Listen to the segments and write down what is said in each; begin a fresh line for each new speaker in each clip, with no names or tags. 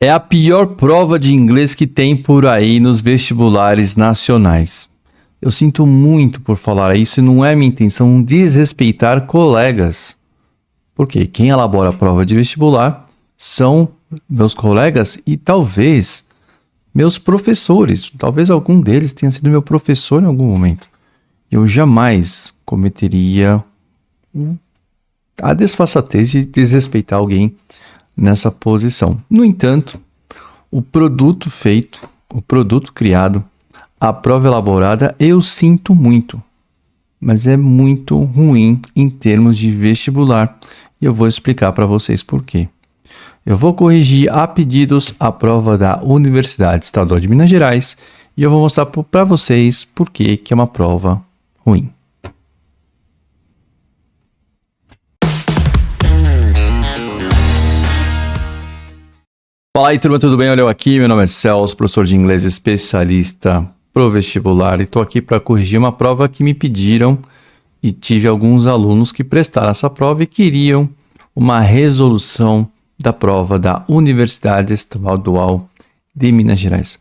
É a pior prova de inglês que tem por aí nos vestibulares nacionais. Eu sinto muito por falar isso e não é minha intenção desrespeitar colegas. Porque quem elabora a prova de vestibular são meus colegas e talvez meus professores. Talvez algum deles tenha sido meu professor em algum momento. Eu jamais cometeria a desfaçatez de desrespeitar alguém nessa posição. No entanto, o produto feito, o produto criado, a prova elaborada, eu sinto muito, mas é muito ruim em termos de vestibular e eu vou explicar para vocês por quê. Eu vou corrigir a pedidos a prova da Universidade Estadual de Minas Gerais e eu vou mostrar para vocês por que é uma prova ruim. Fala aí, turma, tudo bem? Olha eu aqui, meu nome é Celso, professor de inglês especialista pro vestibular e estou aqui para corrigir uma prova que me pediram e tive alguns alunos que prestaram essa prova e queriam uma resolução da prova da Universidade Estadual de Minas Gerais.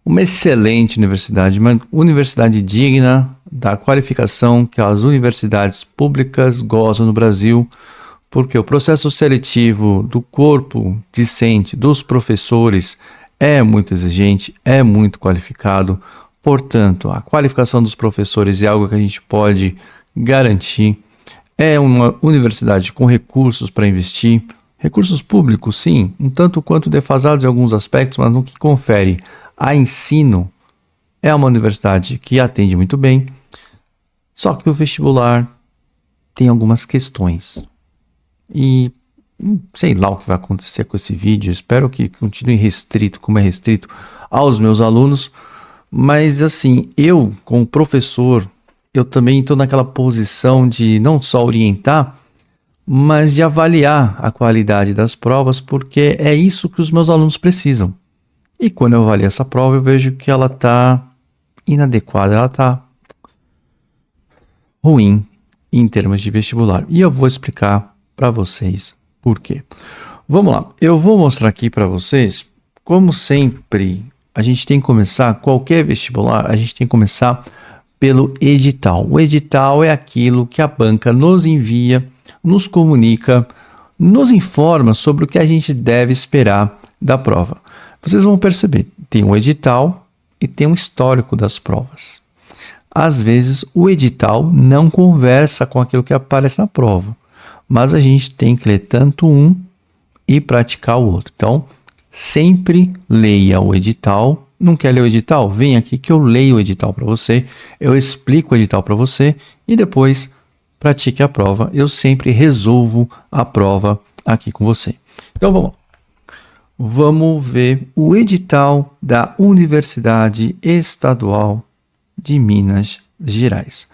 Uma excelente universidade, uma universidade digna da qualificação que as universidades públicas gozam no Brasil, porque o processo seletivo do corpo discente, dos professores, é muito exigente, é muito qualificado. Portanto, a qualificação dos professores é algo que a gente pode garantir. É uma universidade com recursos para investir, recursos públicos, sim, um tanto quanto defasados em alguns aspectos, mas no que confere a ensino, é uma universidade que atende muito bem. Só que o vestibular tem algumas questões. E sei lá o que vai acontecer com esse vídeo, espero que continue restrito, como é restrito aos meus alunos, mas assim, eu como professor, eu também estou naquela posição de não só orientar, mas de avaliar a qualidade das provas, porque é isso que os meus alunos precisam. E quando eu avalio essa prova, eu vejo que ela está inadequada, ela está ruim em termos de vestibular. E eu vou explicar para vocês por quê. Vamos lá, eu vou mostrar aqui para vocês, como sempre, a gente tem que começar, qualquer vestibular, a gente tem que começar pelo edital. O edital é aquilo que a banca nos envia, nos comunica, nos informa sobre o que a gente deve esperar da prova. Vocês vão perceber, tem um edital e tem um histórico das provas. Às vezes, o edital não conversa com aquilo que aparece na prova, mas a gente tem que ler tanto um e praticar o outro. Então, sempre leia o edital. Não quer ler o edital? Vem aqui que eu leio o edital para você, eu explico o edital para você e depois pratique a prova. Eu sempre resolvo a prova aqui com você. Então, vamos lá. Vamos ver o edital da Universidade Estadual de Minas Gerais.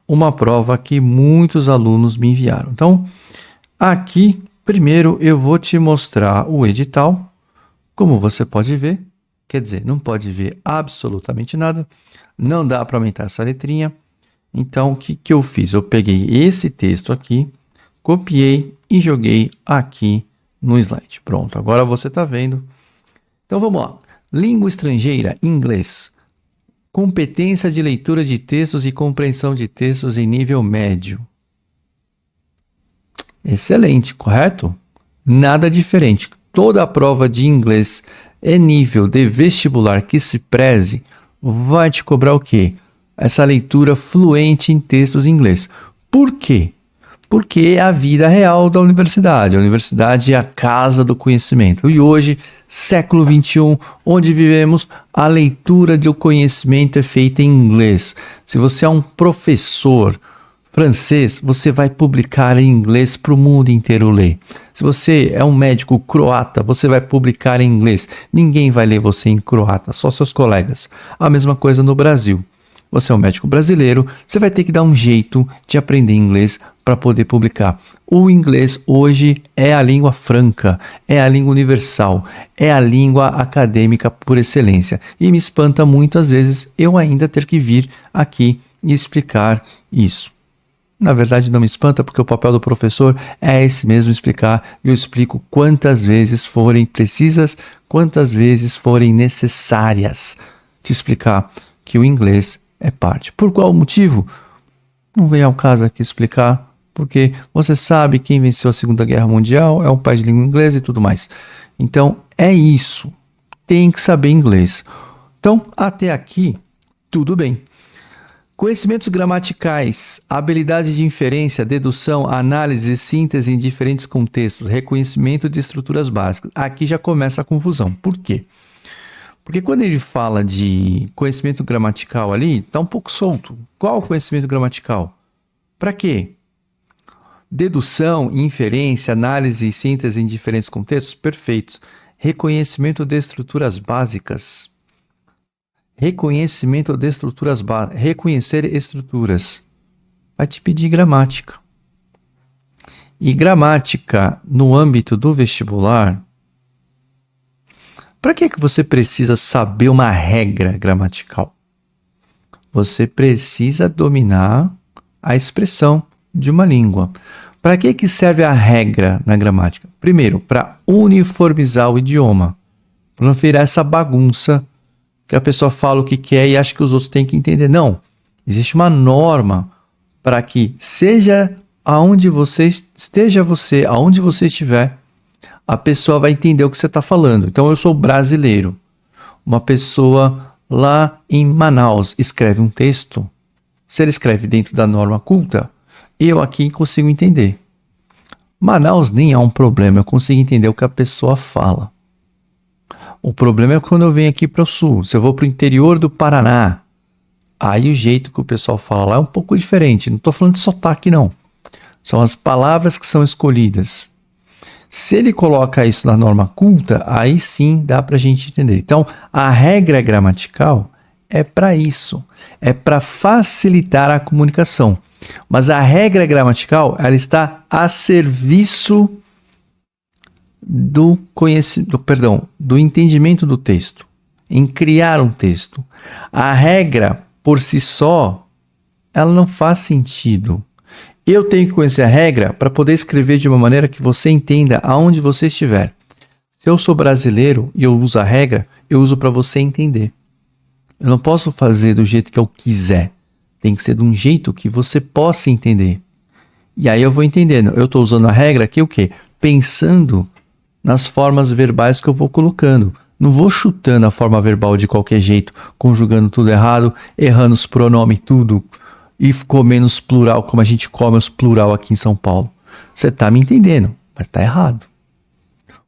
Uma prova que muitos alunos me enviaram. Então, aqui, primeiro eu vou te mostrar o edital. Como você pode ver, quer dizer, não pode ver absolutamente nada. Não dá para aumentar essa letrinha. Então, o que eu fiz? Eu peguei esse texto aqui, copiei e joguei aqui no slide. Pronto, agora você está vendo. Então, vamos lá. Língua estrangeira, inglês. Competência de leitura de textos e compreensão de textos em nível médio. Excelente, correto? Nada diferente. Toda a prova de inglês é nível de vestibular que se preze, vai te cobrar o quê? Essa leitura fluente em textos em inglês. Por quê? Porque é a vida real da universidade. A universidade é a casa do conhecimento. E hoje, século XXI, onde vivemos, a leitura do conhecimento é feita em inglês. Se você é um professor francês, você vai publicar em inglês para o mundo inteiro ler. Se você é um médico croata, você vai publicar em inglês. Ninguém vai ler você em croata, só seus colegas. A mesma coisa no Brasil. Você é um médico brasileiro, você vai ter que dar um jeito de aprender inglês para poder publicar. O inglês hoje é a língua franca, é a língua universal, é a língua acadêmica por excelência. E me espanta muito, às vezes, eu ainda ter que vir aqui e explicar isso. Na verdade, não me espanta, porque o papel do professor é esse mesmo, explicar. E eu explico quantas vezes forem precisas, quantas vezes forem necessárias te explicar que o inglês é parte. Por qual motivo? Não vem ao caso aqui explicar, porque você sabe quem venceu a Segunda Guerra Mundial, é um país de língua inglesa e tudo mais. Então, é isso. Tem que saber inglês. Então, até aqui, tudo bem. Conhecimentos gramaticais, habilidade de inferência, dedução, análise e síntese em diferentes contextos, reconhecimento de estruturas básicas. Aqui já começa a confusão. Por quê? Porque quando ele fala de conhecimento gramatical ali, está um pouco solto. Qual o conhecimento gramatical? Para quê? Dedução, inferência, análise e síntese em diferentes contextos? Perfeitos. Reconhecimento de estruturas básicas. Reconhecimento de estruturas básicas. Reconhecer estruturas. Vai te pedir gramática. E gramática, no âmbito do vestibular, para que você precisa saber uma regra gramatical? Você precisa dominar a expressão de uma língua. Para que serve a regra na gramática? Primeiro, para uniformizar o idioma. Para não virar essa bagunça que a pessoa fala o que quer e acha que os outros têm que entender. Não. Existe uma norma para que seja aonde você estiver, a pessoa vai entender o que você está falando. Então, eu sou brasileiro. Uma pessoa lá em Manaus escreve um texto. Se ele escreve dentro da norma culta, eu aqui consigo entender. Manaus nem é um problema, eu consigo entender o que a pessoa fala. O problema é quando eu venho aqui para o sul. Se eu vou para o interior do Paraná, aí o jeito que o pessoal fala lá é um pouco diferente. Não estou falando de sotaque, não. São as palavras que são escolhidas. Se ele coloca isso na norma culta, aí sim dá para a gente entender. Então, a regra gramatical é para isso. É para facilitar a comunicação. Mas a regra gramatical, ela está a serviço do entendimento do texto, em criar um texto. A regra, por si só, ela não faz sentido. Eu tenho que conhecer a regra para poder escrever de uma maneira que você entenda aonde você estiver. Se eu sou brasileiro e eu uso a regra, eu uso para você entender. Eu não posso fazer do jeito que eu quiser. Tem que ser de um jeito que você possa entender. E aí eu vou entendendo. Eu estou usando a regra aqui o quê? Pensando nas formas verbais que eu vou colocando. Não vou chutando a forma verbal de qualquer jeito, conjugando tudo errado, errando os pronomes tudo e comendo os plural como a gente come os plural aqui em São Paulo. Você está me entendendo, mas está errado.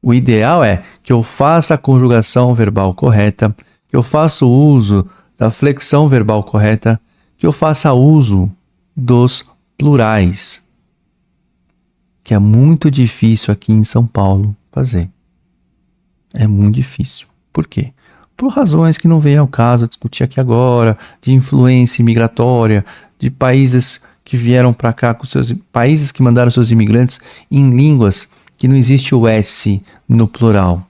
O ideal é que eu faça a conjugação verbal correta, que eu faça o uso da flexão verbal correta, que eu faça uso dos plurais, que é muito difícil aqui em São Paulo fazer. É muito difícil. Por quê? Por razões que não vem ao caso discutir aqui agora, de influência migratória, de países que vieram para cá, países que mandaram seus imigrantes em línguas que não existe o S no plural.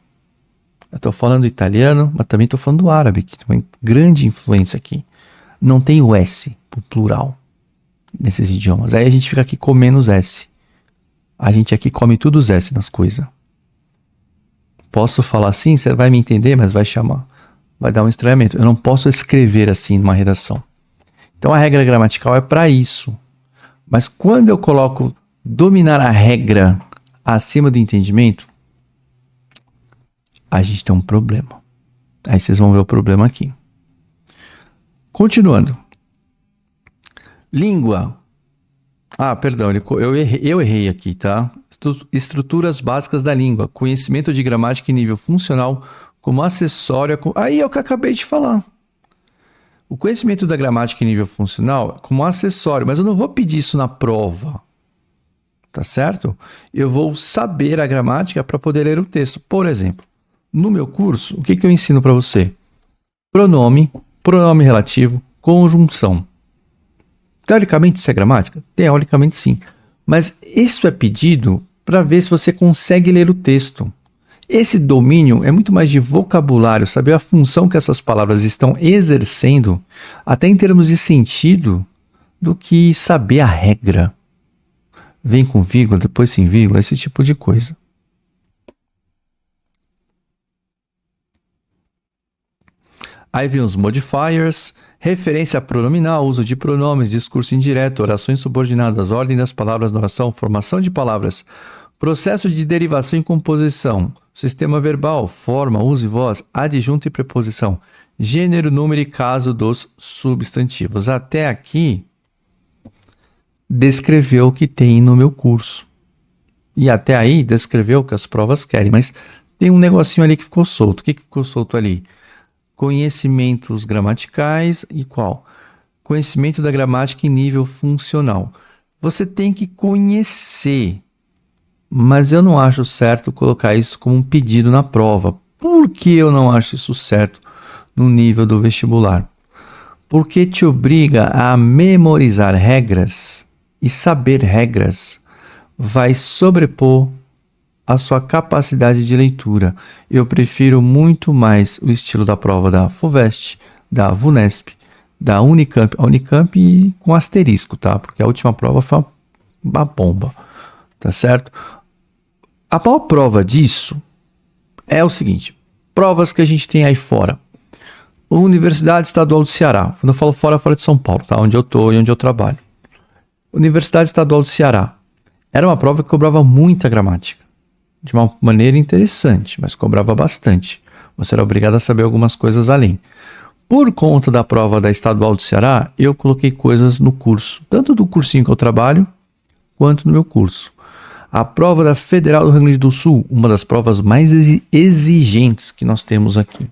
Eu estou falando italiano, mas também estou falando do árabe, que tem uma grande influência aqui. Não tem o S pro plural nesses idiomas. Aí a gente fica aqui comendo os S. A gente aqui come tudo os S nas coisas. Posso falar assim? Você vai me entender, mas vai chamar. Vai dar um estranhamento. Eu não posso escrever assim numa redação. Então a regra gramatical é para isso. Mas quando eu coloco dominar a regra acima do entendimento, a gente tem um problema. Aí vocês vão ver o problema aqui. Continuando. Língua. Perdão, eu errei aqui, tá? Estruturas básicas da língua. Conhecimento de gramática em nível funcional como acessório. Aí é o que eu acabei de falar. O conhecimento da gramática em nível funcional como acessório. Mas eu não vou pedir isso na prova. Tá certo? Eu vou saber a gramática para poder ler o texto. Por exemplo, no meu curso, o que eu ensino para você? Pronome relativo, conjunção. Teoricamente isso é gramática? Teoricamente sim. Mas isso é pedido para ver se você consegue ler o texto. Esse domínio é muito mais de vocabulário, saber a função que essas palavras estão exercendo, até em termos de sentido, do que saber a regra. vem com vírgula, depois sem vírgula, esse tipo de coisa. Aí vem os modifiers, referência pronominal, uso de pronomes, discurso indireto, orações subordinadas, ordem das palavras na oração, formação de palavras, processo de derivação e composição, sistema verbal, forma, uso e voz, adjunto e preposição, gênero, número e caso dos substantivos. Até aqui, descreveu o que tem no meu curso. E até aí, descreveu o que as provas querem, mas tem um negocinho ali que ficou solto. O que ficou solto ali? Conhecimentos gramaticais e qual? Conhecimento da gramática em nível funcional. Você tem que conhecer, mas eu não acho certo colocar isso como um pedido na prova. Por que eu não acho isso certo no nível do vestibular? Porque te obriga a memorizar regras e saber regras vai sobrepor a sua capacidade de leitura. Eu prefiro muito mais o estilo da prova da FUVEST, da VUNESP, da Unicamp. A Unicamp com asterisco, tá? Porque a última prova foi uma bomba, tá certo? A maior prova disso é o seguinte: provas que a gente tem aí fora. Universidade Estadual do Ceará. Quando eu falo fora de São Paulo, tá? Onde eu tô e onde eu trabalho. Universidade Estadual do Ceará. Era uma prova que cobrava muita gramática. De uma maneira interessante, mas cobrava bastante. Você era obrigado a saber algumas coisas além. Por conta da prova da Estadual do Ceará, eu coloquei coisas no curso, tanto do cursinho que eu trabalho, quanto no meu curso. A prova da Federal do Rio Grande do Sul, uma das provas mais exigentes que nós temos aqui.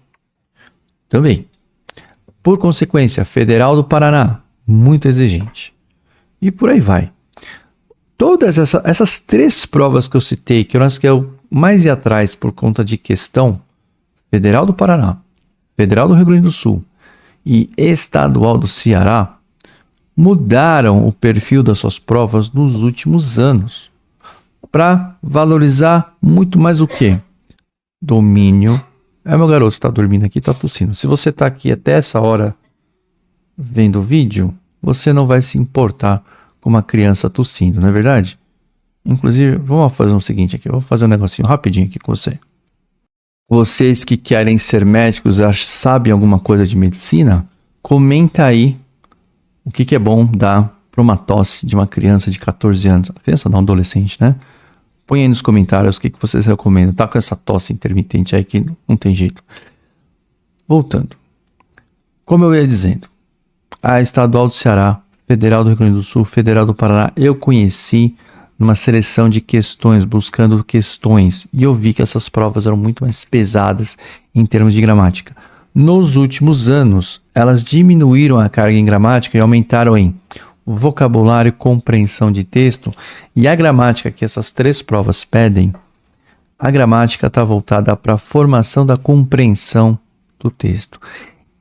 Também. Por consequência, Federal do Paraná, muito exigente. E por aí vai. Todas essas três provas que eu citei, que eu mais ia atrás por conta de questão, Federal do Paraná, Federal do Rio Grande do Sul e Estadual do Ceará, mudaram o perfil das suas provas nos últimos anos para valorizar muito mais o quê? Domínio. Meu garoto tá dormindo aqui, tá tossindo. Se você tá aqui até essa hora vendo o vídeo, você não vai se importar com uma criança tossindo, não é verdade? Inclusive, vamos fazer o seguinte aqui. Eu vou fazer um negocinho rapidinho aqui com você. Vocês que querem ser médicos, sabem alguma coisa de medicina? Comenta aí o que é bom dar para uma tosse de uma criança de 14 anos. A criança não, adolescente, né? Põe aí nos comentários o que vocês recomendam. Tá com essa tosse intermitente aí que não tem jeito. Voltando. Como eu ia dizendo, a Estadual do Ceará, Federal do Rio Grande do Sul, Federal do Paraná, eu conheci numa seleção de questões, buscando questões, e eu vi que essas provas eram muito mais pesadas em termos de gramática. Nos últimos anos, elas diminuíram a carga em gramática e aumentaram em vocabulário, compreensão de texto, e a gramática que essas três provas pedem, a gramática está voltada para a formação da compreensão do texto.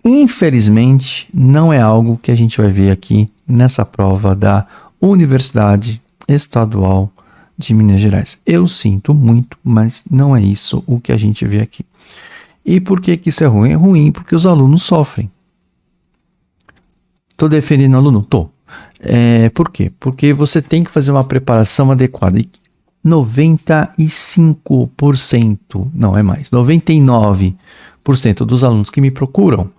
Infelizmente, não é algo que a gente vai ver aqui nessa prova da Universidade Estadual de Minas Gerais. Eu sinto muito, mas não é isso o que a gente vê aqui. E por que isso é ruim? É ruim porque os alunos sofrem. Tô defendendo o aluno? Tô. Por quê? Porque você tem que fazer uma preparação adequada. E 95%, não é mais, 99% dos alunos que me procuram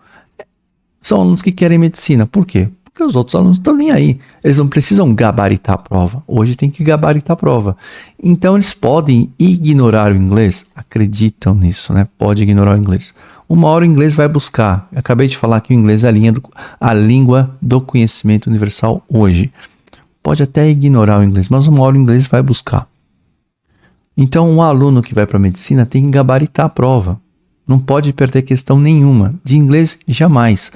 são alunos que querem medicina. Por quê? Porque os outros alunos estão nem aí. Eles não precisam gabaritar a prova. Hoje tem que gabaritar a prova. Então eles podem ignorar o inglês. Acreditam nisso, né? Pode ignorar o inglês. Uma hora o inglês vai buscar. Eu acabei de falar que o inglês é a língua do conhecimento universal hoje. Pode até ignorar o inglês, mas uma hora o inglês vai buscar. Então um aluno que vai para medicina tem que gabaritar a prova. Não pode perder questão nenhuma. De inglês, jamais.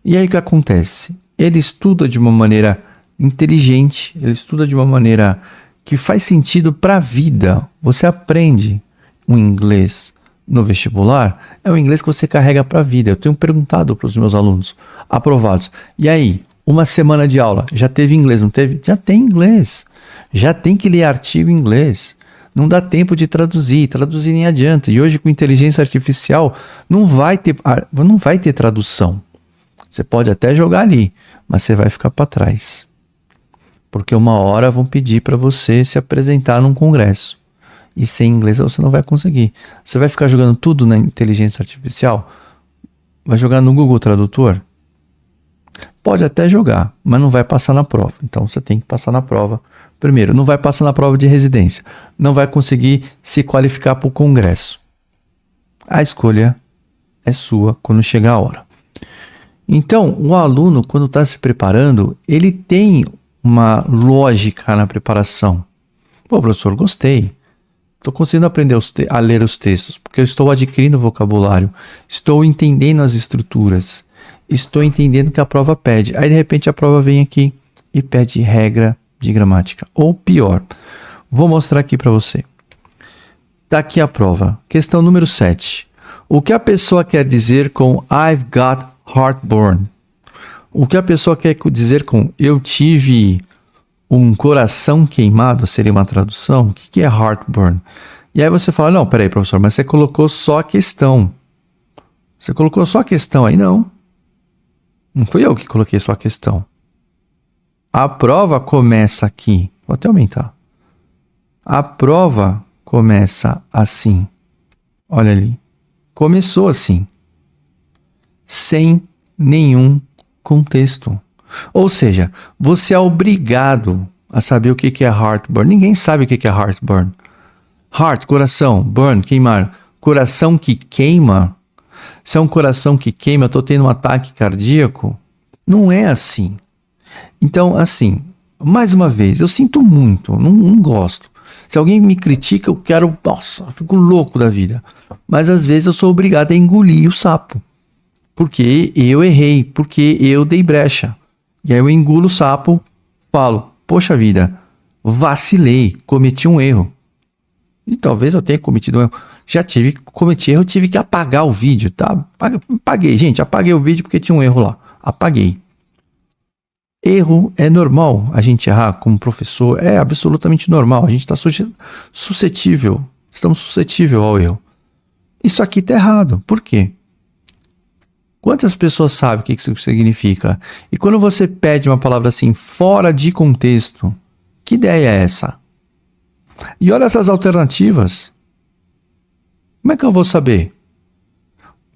E aí o que acontece? Ele estuda de uma maneira inteligente, ele estuda de uma maneira que faz sentido para a vida. Você aprende o inglês no vestibular, é o inglês que você carrega para a vida. Eu tenho perguntado para os meus alunos aprovados. E aí, uma semana de aula, já teve inglês, não teve? Já tem inglês. Já tem que ler artigo em inglês. Não dá tempo de traduzir nem adianta. E hoje com inteligência artificial não vai ter tradução. Você pode até jogar ali, mas você vai ficar para trás. Porque uma hora vão pedir para você se apresentar num congresso. E sem inglês você não vai conseguir. Você vai ficar jogando tudo na inteligência artificial? Vai jogar no Google Tradutor? Pode até jogar, mas não vai passar na prova. Então você tem que passar na prova. Primeiro, não vai passar na prova de residência. Não vai conseguir se qualificar para o congresso. A escolha é sua quando chegar a hora. Então, o aluno, quando está se preparando, ele tem uma lógica na preparação. Pô, professor, gostei. Estou conseguindo aprender a ler os textos, porque eu estou adquirindo vocabulário, estou entendendo as estruturas, estou entendendo o que a prova pede. Aí, de repente, a prova vem aqui e pede regra de gramática. Ou pior, vou mostrar aqui para você. Está aqui a prova. Questão número 7. O que a pessoa quer dizer com I've got heartburn? O que a pessoa quer dizer com eu tive um coração queimado? Seria uma tradução? O que é heartburn? E aí você fala, não, peraí, professor, mas você colocou só a questão. Você colocou só a questão aí? Não. Não fui eu que coloquei só a questão. A prova começa aqui. Vou até aumentar. A prova começa assim. Olha ali. Começou assim. Sem nenhum contexto. Ou seja, você é obrigado a saber o que é heartburn. Ninguém sabe o que é heartburn. Heart, coração. Burn, queimar. Coração que queima. Se é um coração que queima, eu estou tendo um ataque cardíaco. Não é assim. Então, assim, mais uma vez, eu sinto muito, não gosto. Se alguém me critica, eu quero, nossa, eu fico louco da vida. Mas às vezes eu sou obrigado a engolir o sapo. Porque eu errei, porque eu dei brecha. E aí eu engulo o sapo, falo, poxa vida, vacilei, cometi um erro. E talvez eu tenha cometido um erro. Cometi erro, tive que apagar o vídeo, tá? Apaguei, gente, apaguei o vídeo porque tinha um erro lá. Apaguei. Erro é normal, a gente errar como professor, é absolutamente normal. A gente está suscetível, estamos suscetíveis ao erro. Isso aqui está errado. Por quê? Quantas pessoas sabem o que isso significa? E quando você pede uma palavra assim, fora de contexto, que ideia é essa? E olha essas alternativas. Como é que eu vou saber?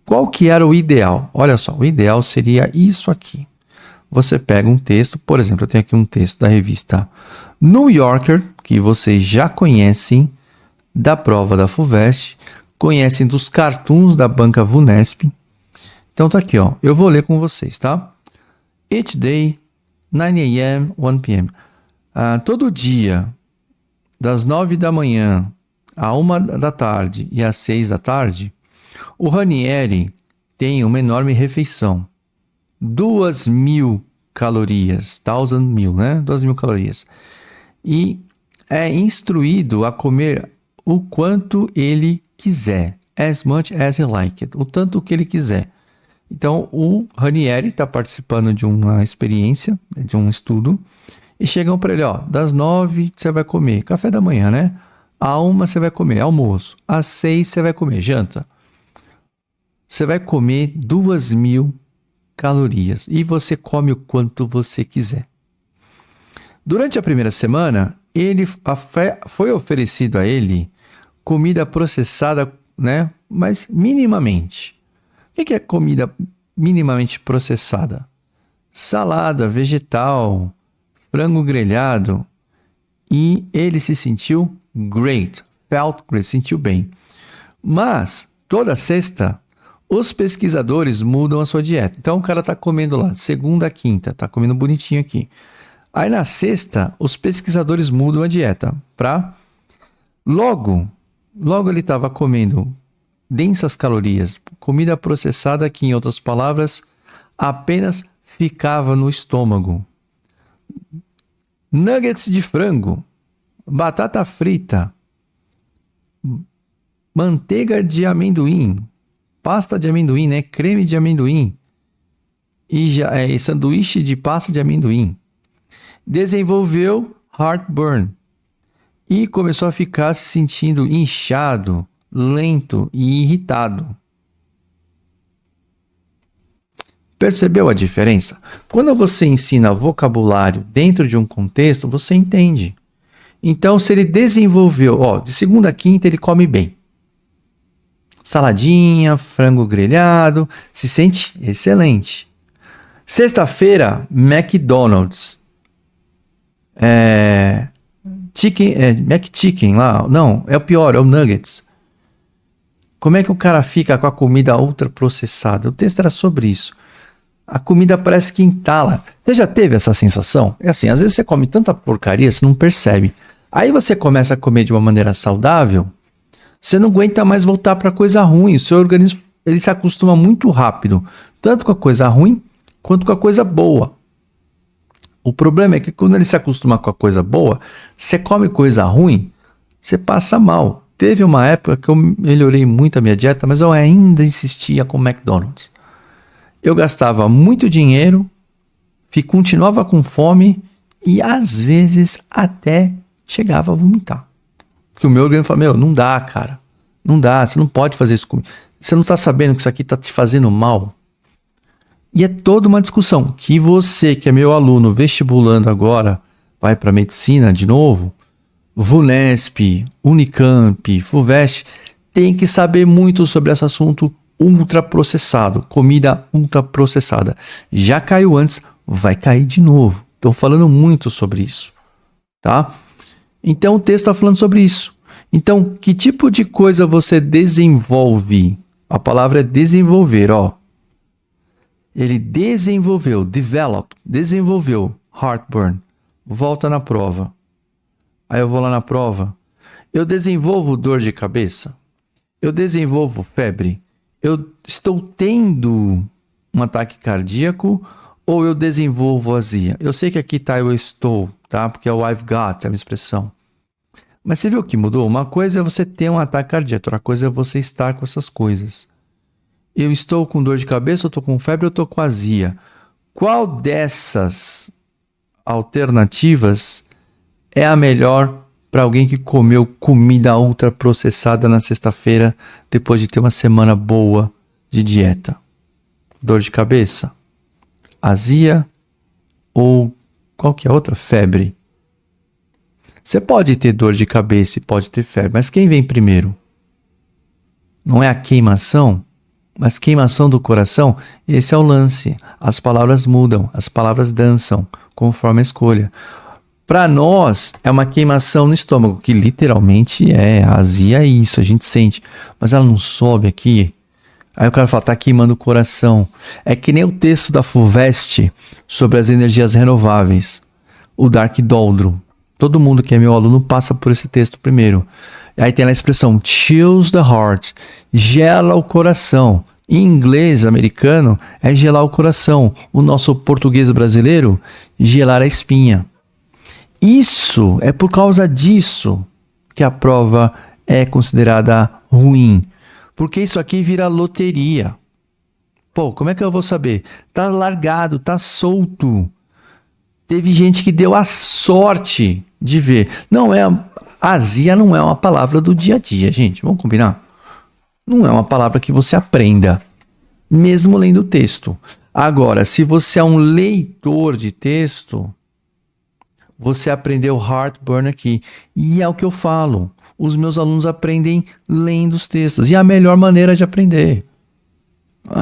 Qual que era o ideal? Olha só, o ideal seria isso aqui. Você pega um texto, por exemplo, eu tenho aqui um texto da revista New Yorker, que vocês já conhecem da prova da FUVEST, conhecem dos cartoons da banca VUNESP. Então tá aqui, ó. Eu vou ler com vocês, tá? Each day, 9 a.m., 1 p.m. Todo dia, das 9 da manhã à 1 da tarde e às 6 da tarde, o Ranieri tem uma enorme refeição. 2.000 calorias, 1.000, né? 2.000 calorias. E é instruído a comer o quanto ele quiser. As much as he like it. O tanto que ele quiser. Então, o Ranieri está participando de uma experiência, de um estudo, e chegam para ele, ó, das 9 você vai comer café da manhã, né? À 1 você vai comer almoço. Às 6 você vai comer janta. Você vai comer 2.000 calorias e você come o quanto você quiser. Durante a primeira semana, foi oferecido a ele comida processada, né? Mas minimamente. O que é comida minimamente processada? Salada, vegetal, frango grelhado. E ele se sentiu great, felt great, sentiu bem. Mas toda sexta os pesquisadores mudam a sua dieta. Então o cara está comendo lá, segunda a quinta, está comendo bonitinho aqui. Aí na sexta, os pesquisadores mudam a dieta para logo ele estava comendo densas calorias, comida processada que, em outras palavras, apenas ficava no estômago. Nuggets de frango, batata frita, manteiga de amendoim, pasta de amendoim, né? Creme de amendoim e sanduíche de pasta de amendoim. Desenvolveu heartburn e começou a ficar se sentindo inchado, lento e irritado. Percebeu a diferença? Quando você ensina vocabulário dentro de um contexto, você entende. Então, se ele desenvolveu, de segunda a quinta ele come bem. Saladinha, frango grelhado, se sente excelente. Sexta-feira, McDonald's. McChicken lá, não, é o pior, é o Nuggets. Como é que o cara fica com a comida ultraprocessada? O texto era sobre isso. A comida parece que entala. Você já teve essa sensação? É assim, às vezes você come tanta porcaria, você não percebe. Aí você começa a comer de uma maneira saudável, você não aguenta mais voltar para coisa ruim. O seu organismo ele se acostuma muito rápido, tanto com a coisa ruim quanto com a coisa boa. O problema é que quando ele se acostuma com a coisa boa, você come coisa ruim, você passa mal. Teve uma época que eu melhorei muito a minha dieta, mas eu ainda insistia com o McDonald's. Eu gastava muito dinheiro, continuava com fome e às vezes até chegava a vomitar. Porque o meu organismo fala, não dá, cara. Não dá, você não pode fazer isso comigo. Você não tá sabendo que isso aqui tá te fazendo mal. E é toda uma discussão que você, que é meu aluno vestibulando agora, vai para medicina de novo, VUNESP, Unicamp, FUVEST, tem que saber muito sobre esse assunto ultraprocessado, comida ultraprocessada. Já caiu antes, vai cair de novo. Estou falando muito sobre isso, tá? Então o texto está falando sobre isso. Então, que tipo de coisa você desenvolve? A palavra é desenvolver, Ele desenvolveu heartburn. Volta na prova. Aí eu vou lá na prova. Eu desenvolvo dor de cabeça? Eu desenvolvo febre? Eu estou tendo um ataque cardíaco ou eu desenvolvo azia? Eu sei que aqui tá eu estou, tá? Porque é o I've got, é a minha expressão. Mas você viu que mudou? Uma coisa é você ter um ataque cardíaco, outra coisa é você estar com essas coisas. Eu estou com dor de cabeça, eu estou com febre, eu estou com azia. Qual dessas alternativas é a melhor para alguém que comeu comida ultraprocessada na sexta-feira depois de ter uma semana boa de dieta? Dor de cabeça? Azia? Ou qual que é a outra? Febre. Você pode ter dor de cabeça e pode ter febre, mas quem vem primeiro? Não é a queimação? Mas queimação do coração? Esse é o lance. As palavras mudam, as palavras dançam conforme a escolha. Para nós, é uma queimação no estômago, que literalmente é azia, é isso, a gente sente. Mas ela não sobe aqui. Aí o cara fala, tá queimando o coração. É que nem o texto da FUVEST sobre as energias renováveis. O Dark Doldrum. Todo mundo que é meu aluno passa por esse texto primeiro. Aí tem a expressão chills the heart, gela o coração. Em inglês americano é gelar o coração. O nosso português brasileiro, gelar a espinha. Isso é por causa disso que a prova é considerada ruim. Porque isso aqui vira loteria. Pô, como é que eu vou saber? Tá largado, tá solto. Teve gente que deu a sorte de ver. Azia não é uma palavra do dia a dia, gente. Vamos combinar? Não é uma palavra que você aprenda, mesmo lendo o texto. Agora, se você é um leitor de texto, você aprendeu heartburn aqui. E é o que eu falo. Os meus alunos aprendem lendo os textos. E é a melhor maneira de aprender.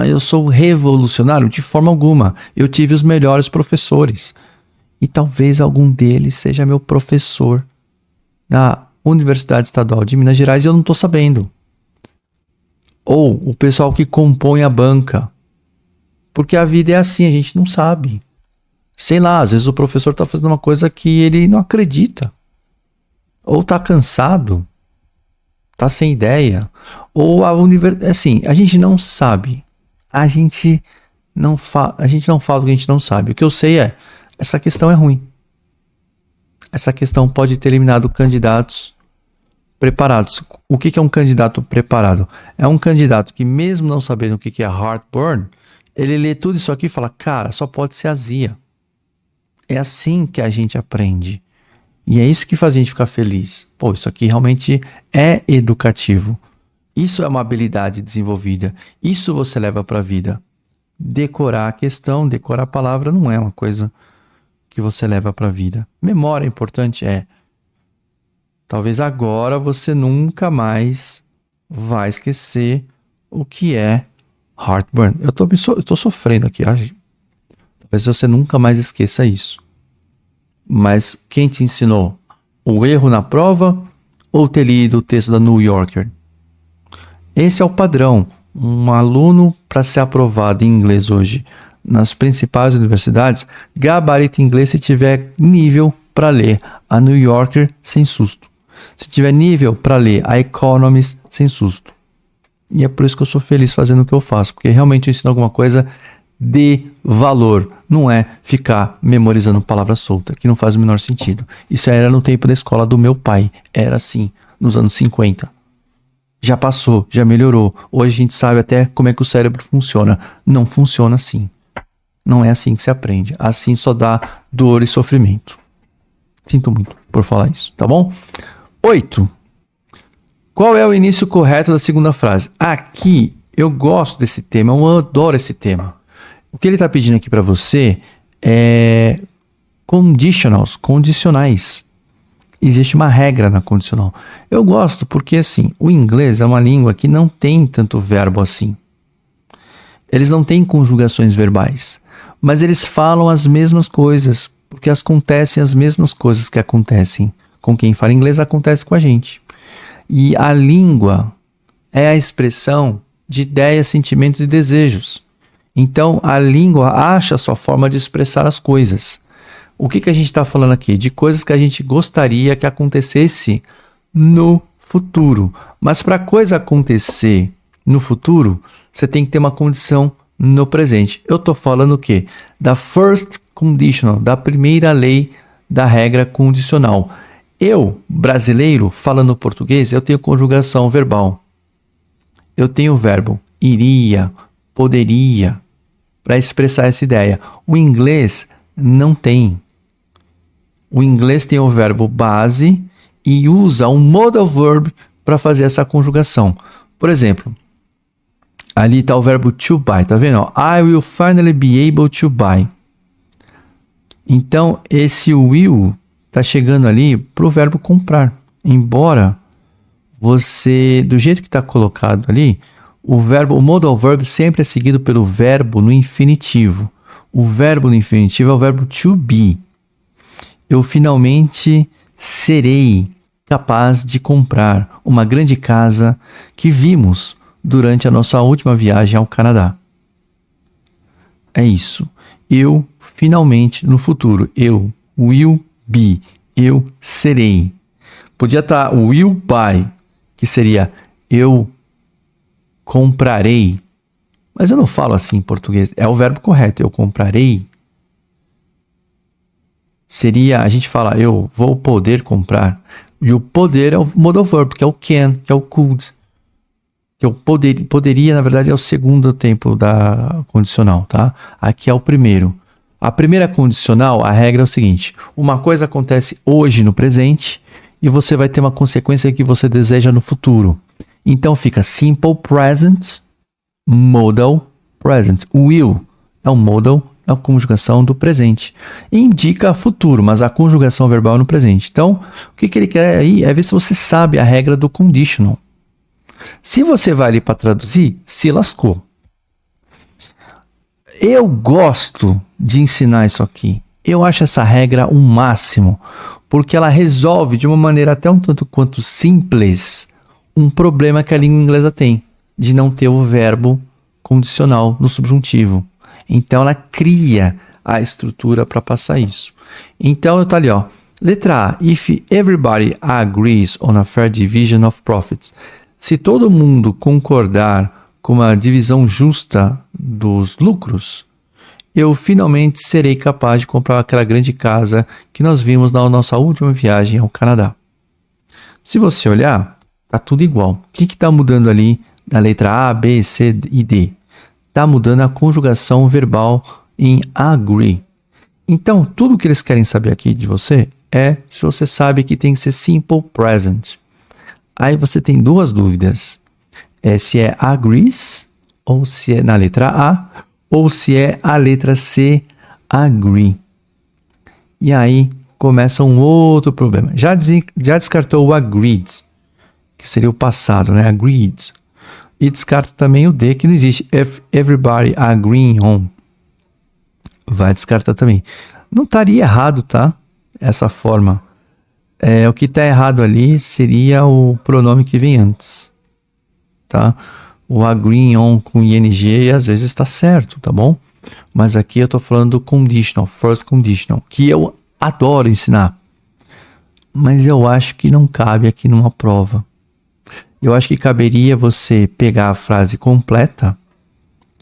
Eu sou revolucionário? De forma alguma. Eu tive os melhores professores. E talvez algum deles seja meu professor na Universidade Estadual de Minas Gerais e eu não estou sabendo. Ou o pessoal que compõe a banca. Porque a vida é assim, a gente não sabe. Sei lá, às vezes o professor está fazendo uma coisa que ele não acredita. Ou está cansado. Está sem ideia. Ou a universidade... Assim, a gente não sabe. A gente não fala do que a gente não sabe. O que eu sei é, essa questão é ruim. Essa questão pode ter eliminado candidatos preparados. O que é um candidato preparado? É um candidato que, mesmo não sabendo o que é heartburn, ele lê tudo isso aqui e fala, cara, só pode ser azia. É assim que a gente aprende. E é isso que faz a gente ficar feliz. Pô, isso aqui realmente é educativo. Isso é uma habilidade desenvolvida. Isso você leva para a vida. decorar a questão, decorar a palavra não é uma coisa que você leva para a vida. Memória é importante, é. Talvez agora você nunca mais vai esquecer o que é heartburn. Eu tô sofrendo aqui. Talvez você nunca mais esqueça isso. Mas quem te ensinou? O erro na prova ou ter lido o texto da New Yorker? Esse é o padrão. Um aluno, para ser aprovado em inglês hoje nas principais universidades, gabarita inglês se tiver nível para ler a New Yorker sem susto. Se tiver nível para ler a Economist sem susto. E é por isso que eu sou feliz fazendo o que eu faço, porque realmente eu ensino alguma coisa de valor. Não é ficar memorizando palavra solta, que não faz o menor sentido. Isso era no tempo da escola do meu pai. Era assim, nos anos 50. Já passou, já melhorou. Hoje a gente sabe até como é que o cérebro funciona. Não funciona assim. Não é assim que se aprende. Assim só dá dor e sofrimento. Sinto muito por falar isso, tá bom? 8. Qual é o início correto da segunda frase? Aqui, eu gosto desse tema, eu adoro esse tema. O que ele está pedindo aqui para você é conditionals, condicionais. Existe uma regra na condicional. Eu gosto porque, assim, o inglês é uma língua que não tem tanto verbo assim. Eles não têm conjugações verbais, mas eles falam as mesmas coisas, porque acontecem as mesmas coisas que acontecem com quem fala inglês, acontece com a gente. E a língua é a expressão de ideias, sentimentos e desejos. Então, a língua acha a sua forma de expressar as coisas. O que a gente está falando aqui? De coisas que a gente gostaria que acontecesse no futuro. Mas para a coisa acontecer no futuro, você tem que ter uma condição no presente. Eu estou falando o quê? Da first conditional, da primeira lei da regra condicional. Eu, brasileiro, falando português, eu tenho conjugação verbal. Eu tenho o verbo iria, poderia, para expressar essa ideia. O inglês não tem. O inglês tem o verbo base e usa um modal verb para fazer essa conjugação. Por exemplo, ali está o verbo to buy, tá vendo? I will finally be able to buy. Então, esse will está chegando ali para o verbo comprar. Embora você, do jeito que está colocado ali, o modal verb sempre é seguido pelo verbo no infinitivo. O verbo no infinitivo é o verbo to be. Eu finalmente serei capaz de comprar uma grande casa que vimos durante a nossa última viagem ao Canadá. É isso. Eu finalmente, no futuro, eu will be, eu serei. Podia estar will buy, que seria eu comprarei. Mas eu não falo assim em português. É o verbo correto, eu comprarei. Seria, a gente fala, eu vou poder comprar. E o poder é o modal verb, que é o can, que é o could. Que eu poderia, na verdade, é o segundo tempo da condicional, tá? Aqui é o primeiro. A primeira condicional, a regra é o seguinte. Uma coisa acontece hoje no presente e você vai ter uma consequência que você deseja no futuro. Então fica simple present, modal present. O will é o modal, é a conjugação do presente. Indica futuro, mas a conjugação verbal é no presente. Então, o que ele quer aí é ver se você sabe a regra do conditional. Se você vai ali para traduzir, se lascou. Eu gosto de ensinar isso aqui. Eu acho essa regra um máximo, porque ela resolve de uma maneira até um tanto quanto simples um problema que a língua inglesa tem, de não ter o verbo condicional no subjuntivo. Então, ela cria a estrutura para passar isso. Então, eu tô ali, ó. Letra A. If everybody agrees on a fair division of profits. Se todo mundo concordar com uma divisão justa dos lucros, eu finalmente serei capaz de comprar aquela grande casa que nós vimos na nossa última viagem ao Canadá. Se você olhar, tá tudo igual. O que está mudando ali na letra A, B, C e D? Está mudando a conjugação verbal em agree. Então, tudo que eles querem saber aqui de você é se você sabe que tem que ser simple present. Aí você tem duas dúvidas. Se é agrees ou se é na letra A ou se é a letra C, agree. E aí começa um outro problema. Já descartou o agreed, que seria o passado, né? Agreed. E descarta também o D, que não existe. If everybody agreeing on. Vai descartar também. Não estaria errado, tá? Essa forma. O que está errado ali seria o pronome que vem antes. Tá? O agreeing on com ing às vezes está certo, tá bom? Mas aqui eu estou falando do conditional, first conditional, que eu adoro ensinar. Mas eu acho que não cabe aqui numa prova. Eu acho que caberia você pegar a frase completa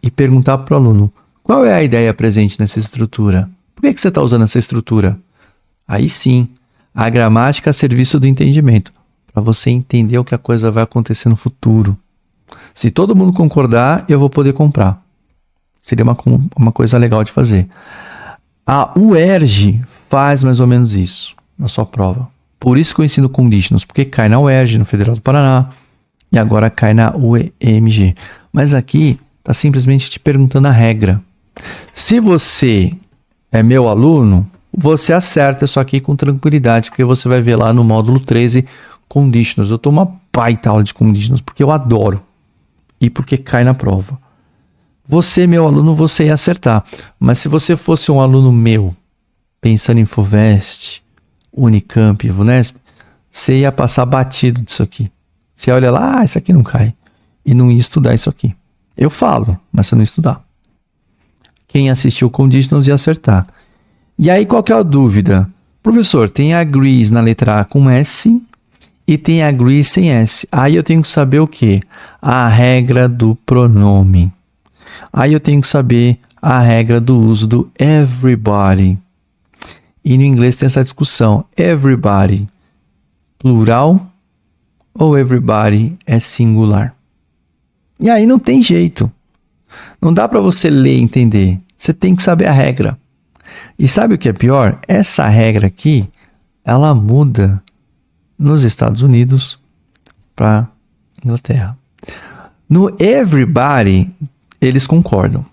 e perguntar para o aluno: qual é a ideia presente nessa estrutura? Por que você está usando essa estrutura? Aí sim, a gramática a serviço do entendimento, para você entender o que a coisa vai acontecer no futuro. Se todo mundo concordar, eu vou poder comprar. Seria uma coisa legal de fazer. A UERJ faz mais ou menos isso na sua prova. Por isso que eu ensino conditionals, porque cai na UERJ, no Federal do Paraná, e agora cai na UEMG. Mas aqui está simplesmente te perguntando a regra. Se você é meu aluno, você acerta isso aqui com tranquilidade, porque você vai ver lá no módulo 13 conditionals. Eu tô uma baita aula de conditionals, porque eu adoro. E porque cai na prova. Você, meu aluno, você ia acertar. Mas se você fosse um aluno meu, pensando em FUVEST, Unicamp, VUNESP, você ia passar batido disso aqui. Você olha lá, isso aqui não cai. E não ia estudar isso aqui. Eu falo, mas você não ia estudar. Quem assistiu conditionals ia acertar. E aí, qual que é a dúvida? Professor, tem agrees na letra A com S e tem agrees sem S. Aí eu tenho que saber o quê? A regra do pronome. Aí eu tenho que saber a regra do uso do everybody. E no inglês tem essa discussão. Everybody, plural ou everybody é singular? E aí não tem jeito. Não dá para você ler e entender. Você tem que saber a regra. E sabe o que é pior? Essa regra aqui, ela muda nos Estados Unidos para Inglaterra. No everybody, eles concordam.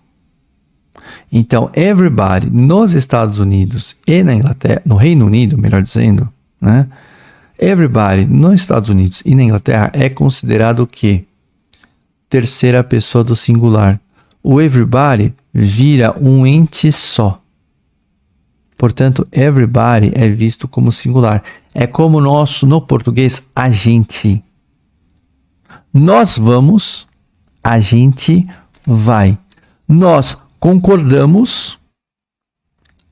Então, everybody nos Estados Unidos e na Inglaterra, no Reino Unido, melhor dizendo, né? Everybody nos Estados Unidos e na Inglaterra é considerado o quê? Terceira pessoa do singular. O everybody vira um ente só. Portanto, everybody é visto como singular. É como no português, a gente. Nós vamos, a gente vai. Nós concordamos,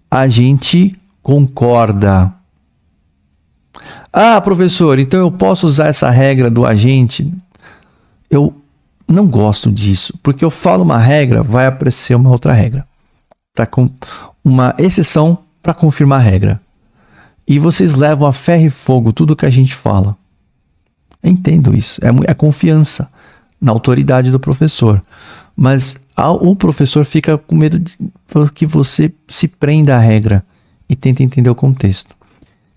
a gente concorda. Ah, professor, então eu posso usar essa regra do agente? Eu não gosto disso, porque eu falo uma regra, vai aparecer uma outra regra. Uma exceção para confirmar a regra. E vocês levam a ferro e fogo tudo que a gente fala. Eu entendo isso. É confiança na autoridade do professor. Mas o professor fica com medo de que você se prenda à regra e tente entender o contexto.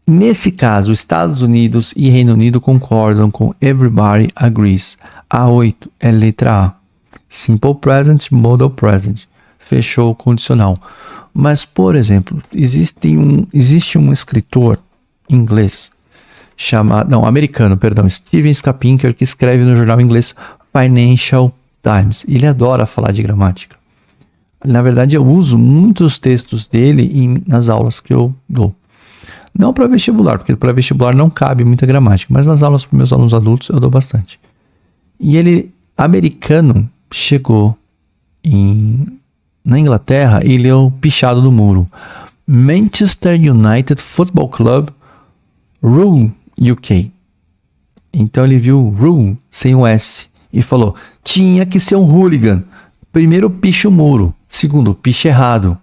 Nesse caso, Estados Unidos e Reino Unido concordam com everybody agrees. A 8 é letra A. Simple present, modal present. Fechou o condicional. Mas, por exemplo, existe um escritor inglês americano, Steven Skapinker, que escreve no jornal inglês Financial Times. Ele adora falar de gramática. Na verdade, eu uso muitos textos dele nas aulas que eu dou. Não para vestibular, porque para vestibular não cabe muita gramática, mas nas aulas para meus alunos adultos eu dou bastante. E ele, americano, chegou na Inglaterra e leu pichado no muro: Manchester United Football Club Rule UK. Então ele viu rule sem o S e falou: tinha que ser um hooligan. Primeiro, picha o muro. Segundo, picha errado.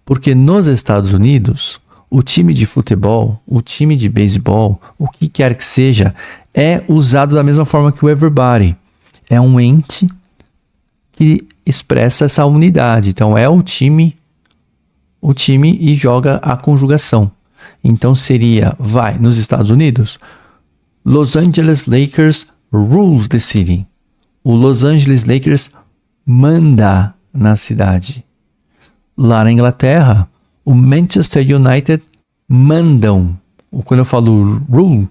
Porque nos Estados Unidos, o time de futebol, o time de beisebol, o que quer que seja, é usado da mesma forma que o everybody. É um ente que expressa essa unidade. Então é o time e joga a conjugação. Então seria, nos Estados Unidos, Los Angeles Lakers rules the city. O Los Angeles Lakers manda na cidade. lá na Inglaterra, o Manchester United mandam. Quando eu falo rule,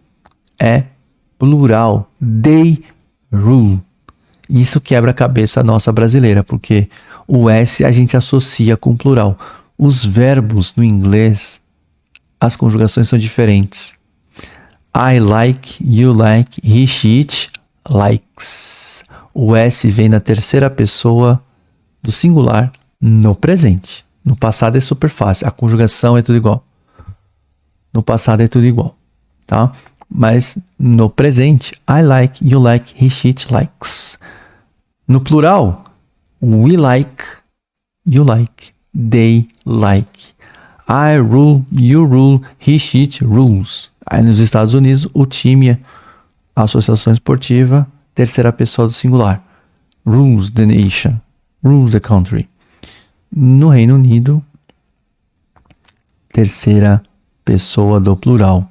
é plural. They rule. Isso quebra a cabeça nossa brasileira, porque o S a gente associa com plural. Os verbos no inglês, as conjugações são diferentes. I like, you like, he, she, it likes. O S vem na terceira pessoa do singular no presente. No passado é super fácil, a conjugação é tudo igual. No passado é tudo igual, tá? Mas no presente, I like, you like, he, she, it likes. No plural, we like, you like, they like. I rule, you rule, he, she, it rules. Aí nos Estados Unidos, o time, a associação esportiva, terceira pessoa do singular. Rules the nation, rules the country. No Reino Unido, terceira pessoa do plural.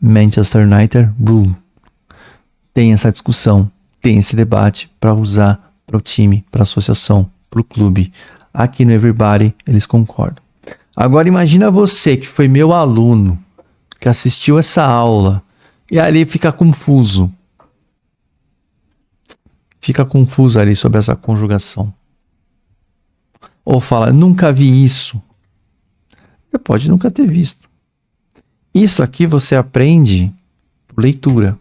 Manchester United rule. Tem essa discussão, tem esse debate para usar para o time, para a associação, para o clube. Aqui no Everybody eles concordam. Agora imagina você que foi meu aluno, que assistiu essa aula e ali fica confuso. Fica confuso ali sobre essa conjugação. Ou fala, nunca vi isso. Você pode nunca ter visto. Isso aqui você aprende por leitura,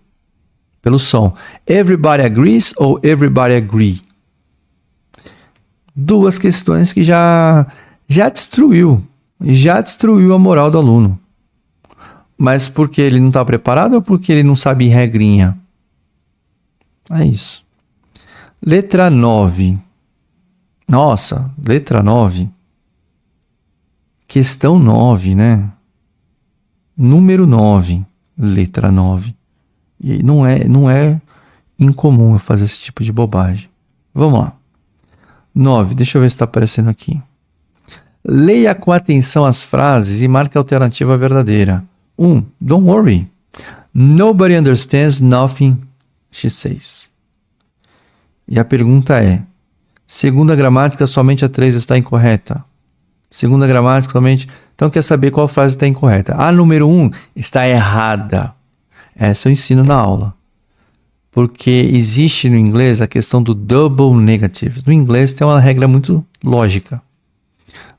pelo som. Everybody agrees ou everybody agree? Duas questões que já destruiu a moral do aluno. Mas porque ele não está preparado ou porque ele não sabe regrinha? É isso. Letra 9. Nossa, letra 9. Questão 9, né? Número 9. Letra 9. E não é incomum eu fazer esse tipo de bobagem. Vamos lá. 9. Deixa eu ver se está aparecendo aqui. Leia com atenção as frases e marque a alternativa verdadeira. 1. Don't worry. Nobody understands nothing she says. E a pergunta é: segundo a gramática, somente a 3 está incorreta. Segunda gramática, somente... Então, quer saber qual frase está incorreta? A número 1 está errada. Essa eu ensino na aula. Porque existe no inglês a questão do double negative. No inglês tem uma regra muito lógica.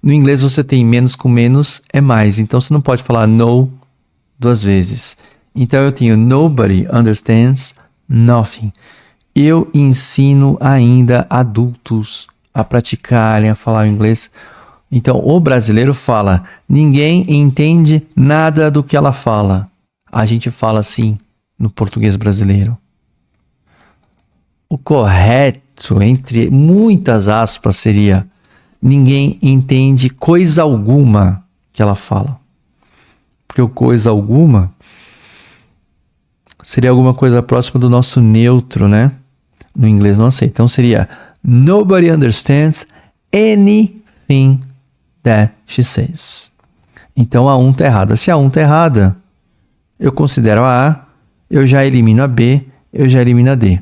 No inglês você tem menos com menos é mais. Então, você não pode falar no duas vezes. Então, eu tenho nobody understands nothing. Eu ensino ainda adultos a praticarem, a falar inglês. Então, o brasileiro fala, ninguém entende nada do que ela fala. A gente fala assim no português brasileiro. O correto, entre muitas aspas, seria, ninguém entende coisa alguma que ela fala. Porque o coisa alguma seria alguma coisa próxima do nosso neutro, né? No inglês não aceita. Então seria, nobody understands anything that she says. Então a 1 está errada. Se a 1 está errada, eu considero a A, eu já elimino a B, eu já elimino a D.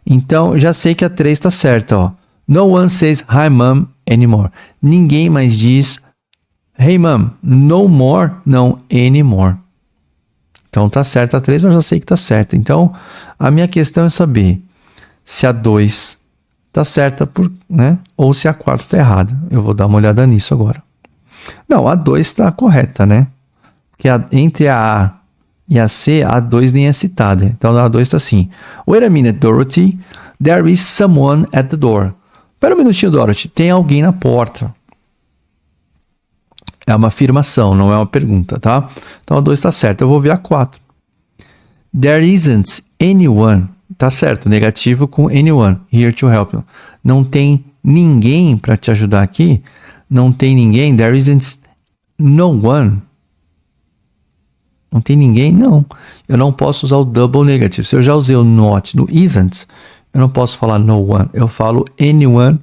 Então já sei que a 3 está certa. Ó. No one says hi mom anymore. Ninguém mais diz hey mom, no more, não anymore. Então tá certa a 3, eu já sei que tá certa. Então a minha questão é saber se a 2 tá certa, né? Ou se a 4 tá errada. Eu vou dar uma olhada nisso agora. Não, a 2 está correta, né? Porque entre a A e a C, a 2 nem é citada. Então a 2 está assim. Wait a minute, Dorothy. There is someone at the door. Espera um minutinho, Dorothy. Tem alguém na porta. É uma afirmação, não é uma pergunta, tá? Então a 2 está certa. Eu vou ver a 4. There isn't anyone. Tá certo, negativo com anyone. Here to help you. Não tem ninguém para te ajudar aqui. Não tem ninguém. There isn't no one. Não tem ninguém? Não. Eu não posso usar o double negative. Se eu já usei o not no isn't, eu não posso falar no one. Eu falo anyone,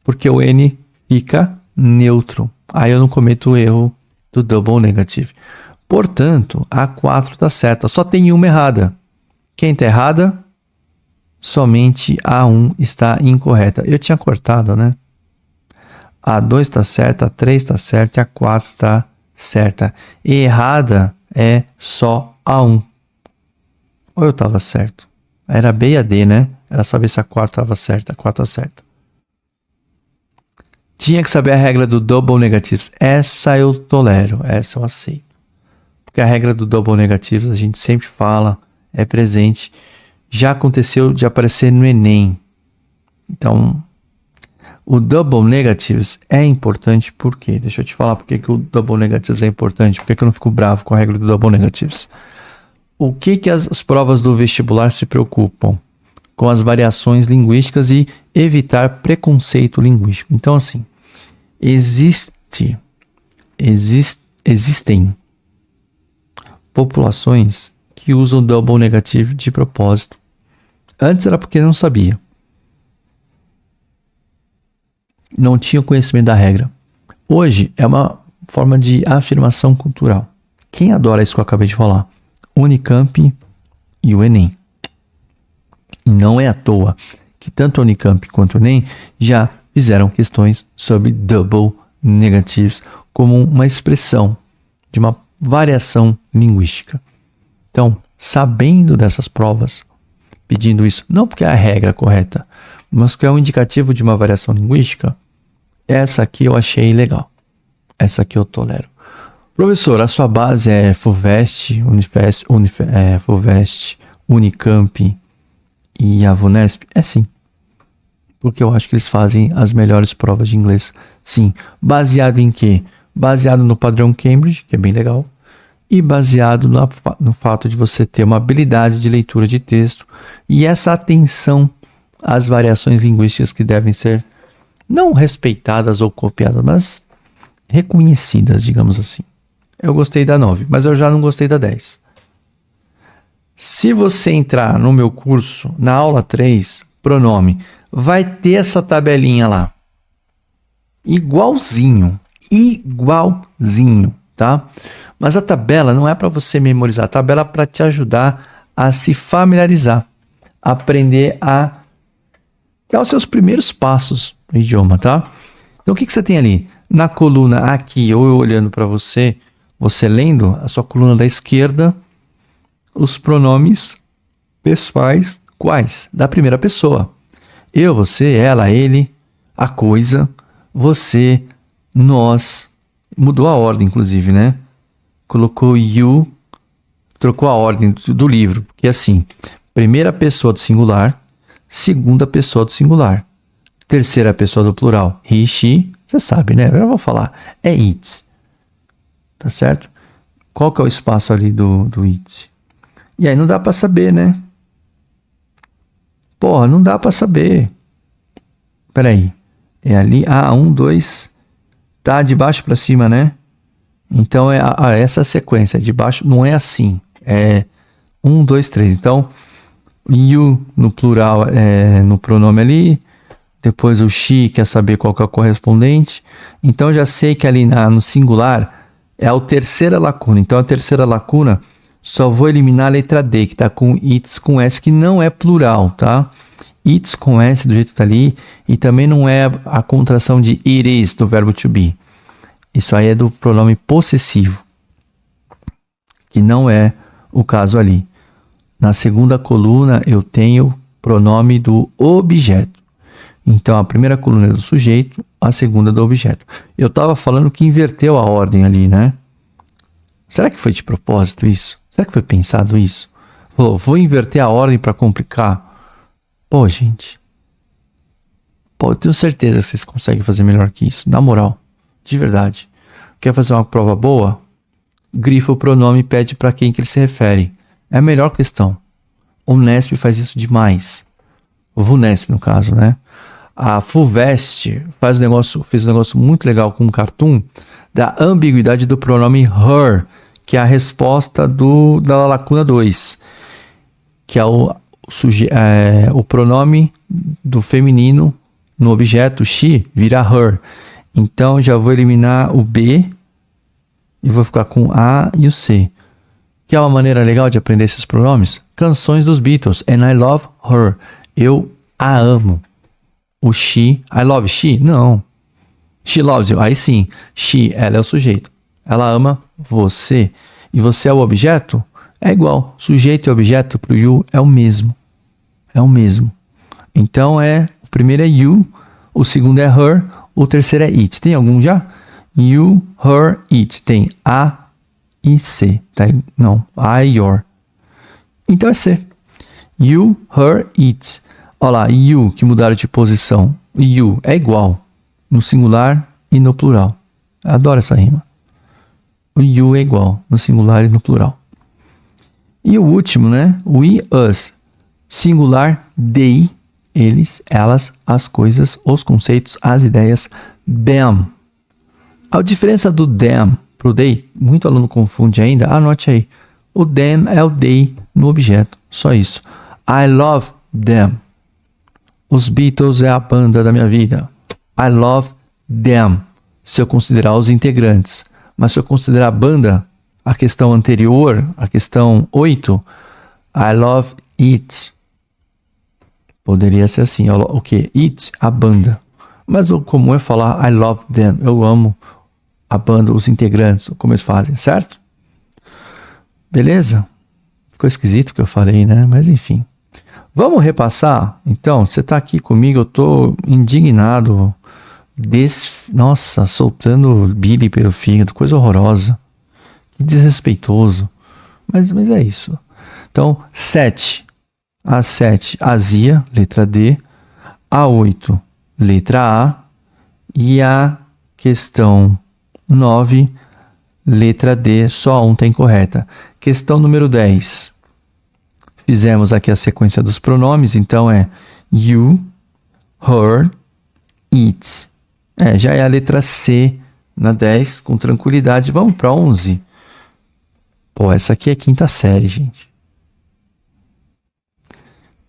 porque o N fica neutro. Aí eu não cometo o erro do double negative. Portanto, a 4 está certa. Só tem uma errada. Quem está errada? Somente a 1 está incorreta. Eu tinha cortado, né? A 2 está certa, a 3 está certa e a 4 está certa. Errada é só a 1. Ou eu estava certo? Era B e a D, né? Era saber se a 4 estava certa. A 4 está certa. Tinha que saber a regra do double negatives. Essa eu tolero, essa eu aceito. Porque a regra do double negatives a gente sempre fala, é presente. Já aconteceu de aparecer no Enem. Então, o double negatives é importante por quê? Deixa eu te falar por que o double negatives é importante. Por que eu não fico bravo com a regra do double negatives? O que as provas do vestibular se preocupam? Com as variações linguísticas e evitar preconceito linguístico. Então, assim, existem populações que usam double negative de propósito. Antes era porque não sabia. Não tinha conhecimento da regra. Hoje é uma forma de afirmação cultural. Quem adora isso que eu acabei de falar? Unicamp e o Enem. E não é à toa que tanto a Unicamp quanto o Enem já fizeram questões sobre double negatives como uma expressão de uma variação linguística. Então, sabendo dessas provas, pedindo isso, não porque é a regra correta, mas que é um indicativo de uma variação linguística, essa aqui eu achei legal. Essa aqui eu tolero. Professor, a sua base é FUVEST, FUVEST, Unicamp e a VUNESP? É sim. Porque eu acho que eles fazem as melhores provas de inglês. Sim. Baseado em quê? Baseado no padrão Cambridge, que é bem legal. E baseado no fato de você ter uma habilidade de leitura de texto. E essa atenção às variações linguísticas que devem ser não respeitadas ou copiadas, mas reconhecidas, digamos assim. Eu gostei da 9, mas eu já não gostei da 10. Se você entrar no meu curso, na aula 3, pronome, vai ter essa tabelinha lá. Igualzinho, tá? Mas a tabela não é para você memorizar, a tabela é para te ajudar a se familiarizar, aprender a dar os seus primeiros passos no idioma, tá? Então o que você tem ali? Na coluna aqui, ou eu olhando para você, você lendo, a sua coluna da esquerda, os pronomes pessoais quais? Da primeira pessoa. Eu, você, ela, ele, a coisa, você, nós. Mudou a ordem, inclusive, né? Colocou you, trocou a ordem do livro. Porque assim, primeira pessoa do singular, segunda pessoa do singular, terceira pessoa do plural, he, she, você sabe, né? Eu vou falar, é it. Tá certo? Qual que é o espaço ali do it? E aí não dá pra saber, né? Porra, não dá pra saber. Peraí. É ali. Ah, 1, 2. Tá de baixo pra cima, né? Então é essa sequência. De baixo não é assim. É 1, 2, 3. Então, you no plural, no pronome ali. Depois o she, quer saber qual que é o correspondente. Então já sei que ali no singular é a terceira lacuna. Então a terceira lacuna, só vou eliminar a letra D, que está com its com S, que não é plural, tá? Its com S do jeito que está ali, e também não é a contração de it is do verbo to be. Isso aí é do pronome possessivo, que não é o caso ali. Na segunda coluna eu tenho pronome do objeto. Então a primeira coluna é do sujeito, a segunda do objeto. Eu estava falando que inverteu a ordem ali, né? Será que foi de propósito isso? Será que foi pensado isso? Falou, vou inverter a ordem para complicar. Pô, gente. Pô, eu tenho certeza que vocês conseguem fazer melhor que isso. Na moral. De verdade. Quer fazer uma prova boa? Grifa o pronome e pede para quem que ele se refere. É a melhor questão. O Unesp faz isso demais. O VUNESP, no caso, né? A FUVEST fez um negócio muito legal com um cartoon da ambiguidade do pronome her, que é a resposta da lacuna 2, que é o pronome do feminino no objeto she vira her. Então já vou eliminar o B e vou ficar com A e o C. Que é uma maneira legal de aprender esses pronomes? Canções dos Beatles. And I love her. Eu a amo. O she, I love she? Não. She loves you. Aí sim, she, ela é o sujeito. Ela ama você. E você é o objeto? É igual. Sujeito e objeto pro you é o mesmo. É o mesmo. Então o primeiro é you, o segundo é her, o terceiro é it. Tem algum já? You, her, it. Tem a e c. Tá? Não, I, your. Então é C. You, her, it. Olha lá, you, que mudaram de posição. You é igual no singular e no plural. Adoro essa rima. O you é igual no singular e no plural. E o último, né? We, us. Singular, they. Eles, elas, as coisas, os conceitos, as ideias. Them. A diferença do them pro they, muito aluno confunde ainda. Anote aí. O them é o they no objeto. Só isso. I love them. Os Beatles é a banda da minha vida. I love them. Se eu considerar os integrantes. Mas se eu considerar a banda, a questão anterior, a questão 8, I love it. Poderia ser assim. O que? It, a banda. Mas o comum é falar I love them. Eu amo a banda, os integrantes, como eles fazem, certo? Beleza? Ficou esquisito o que eu falei, né? Mas enfim. Vamos repassar? Então, você tá aqui comigo, eu tô indignado. Nossa, soltando bile pelo fígado, coisa horrorosa. Que desrespeitoso. Mas é isso. Então, 7. A7, azia, letra D. A8, letra A. E a questão 9, letra D, só um tá incorreta. Questão número 10. Fizemos aqui a sequência dos pronomes, então é you, her, it. Já é a letra C na 10, com tranquilidade. Vamos para 11. Pô, essa aqui é quinta série, gente.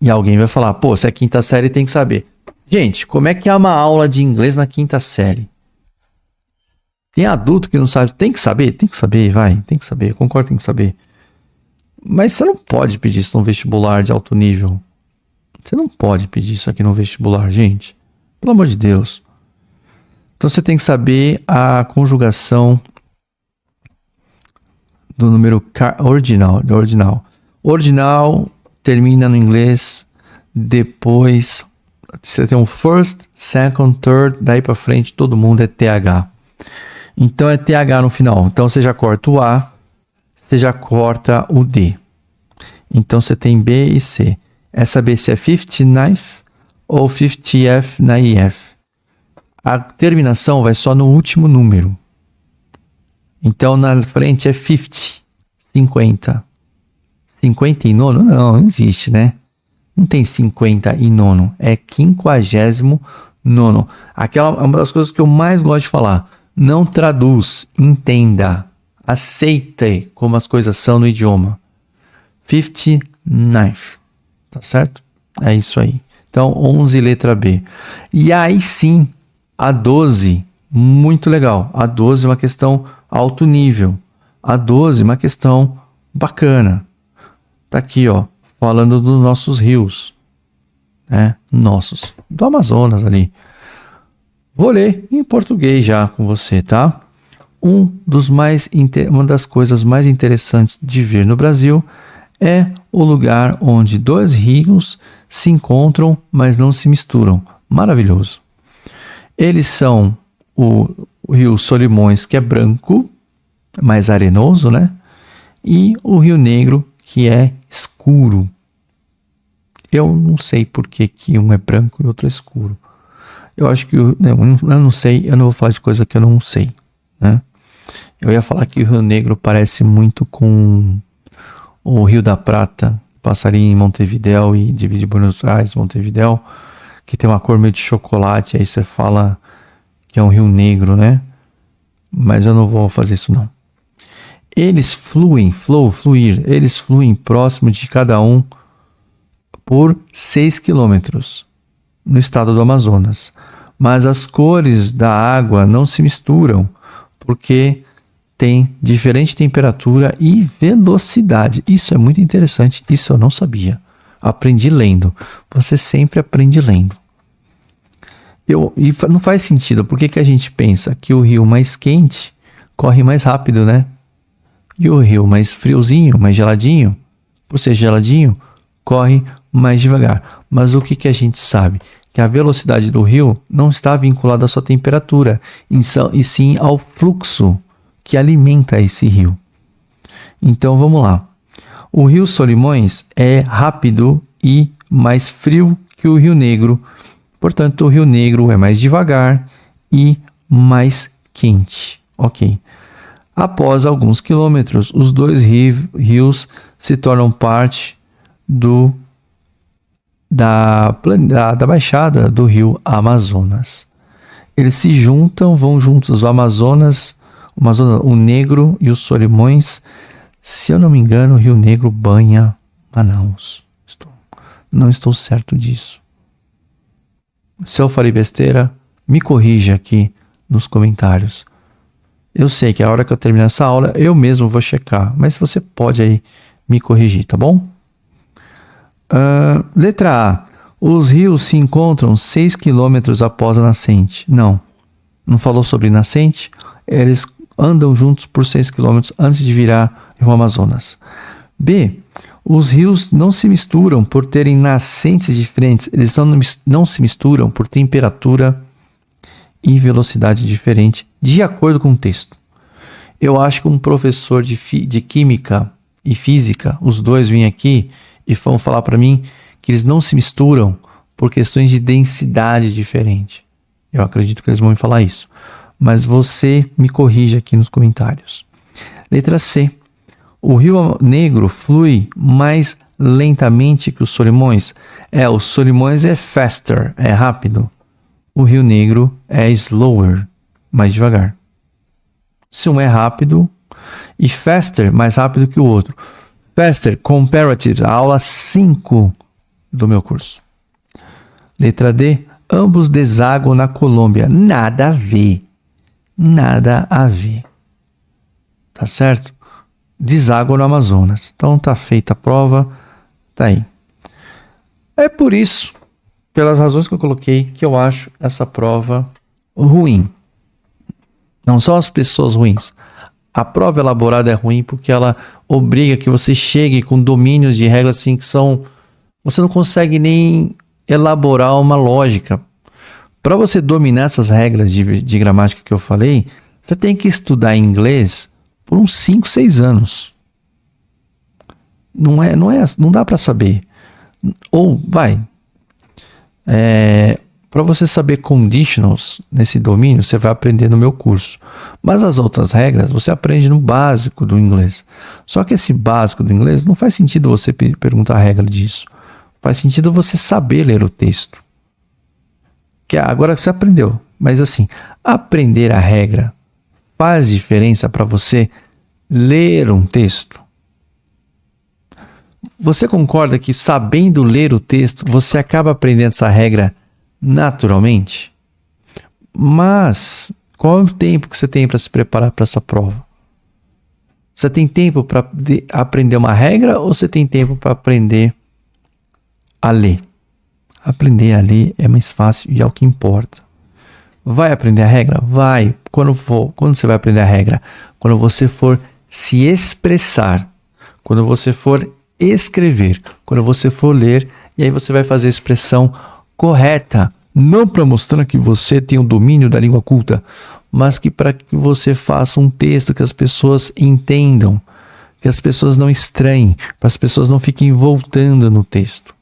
E alguém vai falar, pô, se é quinta série tem que saber. Gente, como é que é uma aula de inglês na quinta série? Tem adulto que não sabe. Tem que saber, vai. Tem que saber, concordo, tem que saber. Mas você não pode pedir isso num vestibular de alto nível. Você não pode pedir isso aqui no vestibular, gente. Pelo amor de Deus. Então você tem que saber a conjugação do número ordinal. Ordinal termina no inglês depois. Você tem um first, second, third, daí pra frente todo mundo é TH. Então é TH no final. Então você já corta o A, você já corta o D. Então você tem B e C. É saber se é 59th ou 50th na IF. A terminação vai só no último número. Então na frente é 50. 50 e nono? Não existe, né? Não tem 50 e nono. É 59º. Aquela é uma das coisas que eu mais gosto de falar. Não traduz, entenda. Aceite como as coisas são no idioma. 59th. Tá certo? É isso aí. Então, 11, letra B. E aí sim, a 12, muito legal. A 12 é uma questão alto nível. A 12 é uma questão bacana. Tá aqui, ó, falando dos nossos rios. Né? Nossos. Do Amazonas ali. Vou ler em português já com você, tá? Uma das coisas mais interessantes de ver no Brasil é o lugar onde dois rios se encontram, mas não se misturam. Maravilhoso. Eles são o rio Solimões, que é branco, mais arenoso, né? E o Rio Negro, que é escuro. Eu não sei por que um é branco e outro é escuro. Eu acho que eu não sei, eu não vou falar de coisa que eu não sei, né? Eu ia falar que o Rio Negro parece muito com o Rio da Prata, passaria em Montevidéu e divide Buenos Aires, Montevidéu, que tem uma cor meio de chocolate, aí você fala que é um Rio Negro, né? Mas eu não vou fazer isso não. Eles fluir, eles fluem próximo de cada um por 6 quilômetros no estado do Amazonas. Mas as cores da água não se misturam, porque tem diferente temperatura e velocidade. Isso é muito interessante, isso eu não sabia. Aprendi lendo. Você sempre aprende lendo. Não faz sentido. Por que a gente pensa que o rio mais quente corre mais rápido, né? E o rio mais friozinho, mais geladinho, por ser geladinho, corre mais devagar. Mas o que a gente sabe? Que a velocidade do rio não está vinculada à sua temperatura, e sim ao fluxo que alimenta esse rio. Então vamos lá. O rio Solimões é rápido e mais frio que o Rio Negro. Portanto, o Rio Negro é mais devagar e mais quente. Ok. Após alguns quilômetros, os dois rios se tornam parte da baixada do rio Amazonas. Eles se juntam, vão juntos, o Negro e os Solimões. Se eu não me engano, o Rio Negro banha Manaus. Não estou certo disso. Se eu falei besteira, me corrija aqui nos comentários. Eu sei que a hora que eu terminar essa aula, eu mesmo vou checar. Mas você pode aí me corrigir, tá bom? Letra A. Os rios se encontram 6 quilômetros após a nascente. Não falou sobre nascente. Eles andam juntos por 6 quilômetros antes de virar o Amazonas. B. Os rios não se misturam por terem nascentes diferentes. Eles não se misturam por temperatura e velocidade diferente, de acordo com o texto. Eu acho que um professor de química e física, os dois vêm aqui e vão falar para mim que eles não se misturam por questões de densidade diferente. Eu acredito que eles vão me falar isso. Mas você me corrija aqui nos comentários. Letra C. O Rio Negro flui mais lentamente que os Solimões. O Solimões é faster, é rápido. O Rio Negro é slower, mais devagar. Se um é rápido e faster, mais rápido que o outro. Faster, Comparatives, a aula 5 do meu curso. Letra D. Ambos desaguam na Colômbia. Nada a ver. Nada a ver. Tá certo? Deságua no Amazonas. Então tá feita a prova. Tá aí. É por isso, pelas razões que eu coloquei, que eu acho essa prova ruim. Não são as pessoas ruins. A prova elaborada é ruim porque ela obriga que você chegue com domínios de regras assim que são... Você não consegue nem elaborar uma lógica. Para você dominar essas regras de gramática que eu falei, você tem que estudar inglês por uns 5, 6 anos. Não dá para saber. Ou vai. Para você saber conditionals nesse domínio, você vai aprender no meu curso. Mas as outras regras você aprende no básico do inglês. Só que esse básico do inglês não faz sentido você perguntar a regra disso. Faz sentido você saber ler o texto. Que agora você aprendeu. Mas assim, aprender a regra faz diferença para você ler um texto? Você concorda que sabendo ler o texto, você acaba aprendendo essa regra naturalmente? Mas qual é o tempo que você tem para se preparar para essa prova? Você tem tempo para aprender uma regra ou você tem tempo para aprender a ler? Aprender a ler é mais fácil e é o que importa. Vai aprender a regra? Vai. Quando você vai aprender a regra? Quando você for se expressar. Quando você for escrever. Quando você for ler. E aí você vai fazer a expressão correta. Não para mostrar que você tem o domínio da língua culta. Mas que para que você faça um texto que as pessoas entendam. Que as pessoas não estranhem. Para as pessoas não fiquem voltando no texto.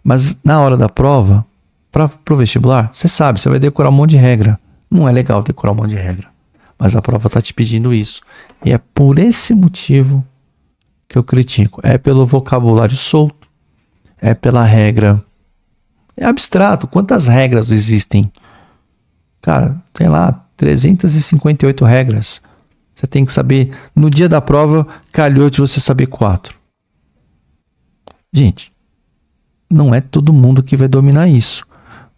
Mas na hora da prova... Para o vestibular, você sabe, você vai decorar um monte de regra. Não é legal decorar um monte de regra. Mas a prova está te pedindo isso. E é por esse motivo que eu critico. É pelo vocabulário solto. É pela regra. É abstrato. Quantas regras existem? Cara, tem lá 358 regras. Você tem que saber. No dia da prova, calhou de você saber 4. Gente, não é todo mundo que vai dominar isso.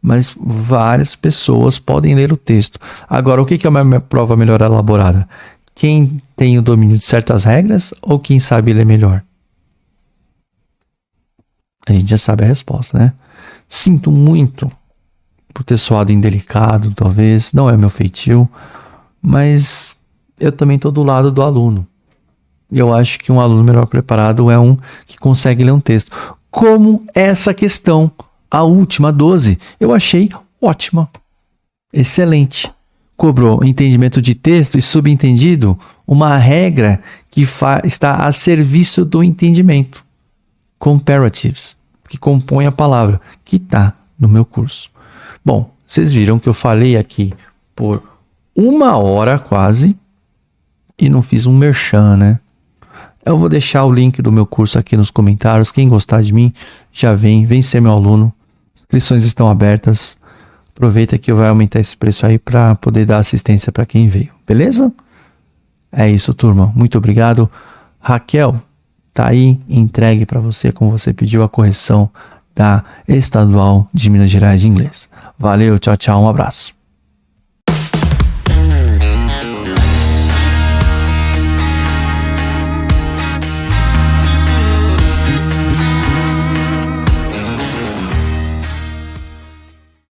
Mas várias pessoas podem ler o texto. Agora, o que é uma prova melhor elaborada? Quem tem o domínio de certas regras ou quem sabe ler melhor? A gente já sabe a resposta, né? Sinto muito por ter soado indelicado, talvez, não é meu feitio, mas eu também estou do lado do aluno. Eu acho que um aluno melhor preparado é um que consegue ler um texto. Como essa questão, a última 12, eu achei ótima, excelente. Cobrou entendimento de texto e subentendido uma regra que está a serviço do entendimento. Comparatives, que compõe a palavra, que está no meu curso. Bom, vocês viram que eu falei aqui por 1 hora quase e não fiz um merchan, né? Eu vou deixar o link do meu curso aqui nos comentários. Quem gostar de mim, já vem ser meu aluno. Inscrições estão abertas. Aproveita que eu vou aumentar esse preço aí para poder dar assistência para quem veio. Beleza? É isso, turma. Muito obrigado. Raquel, tá aí entregue para você, como você pediu, a correção da Estadual de Minas Gerais de Inglês. Valeu, tchau, tchau, um abraço.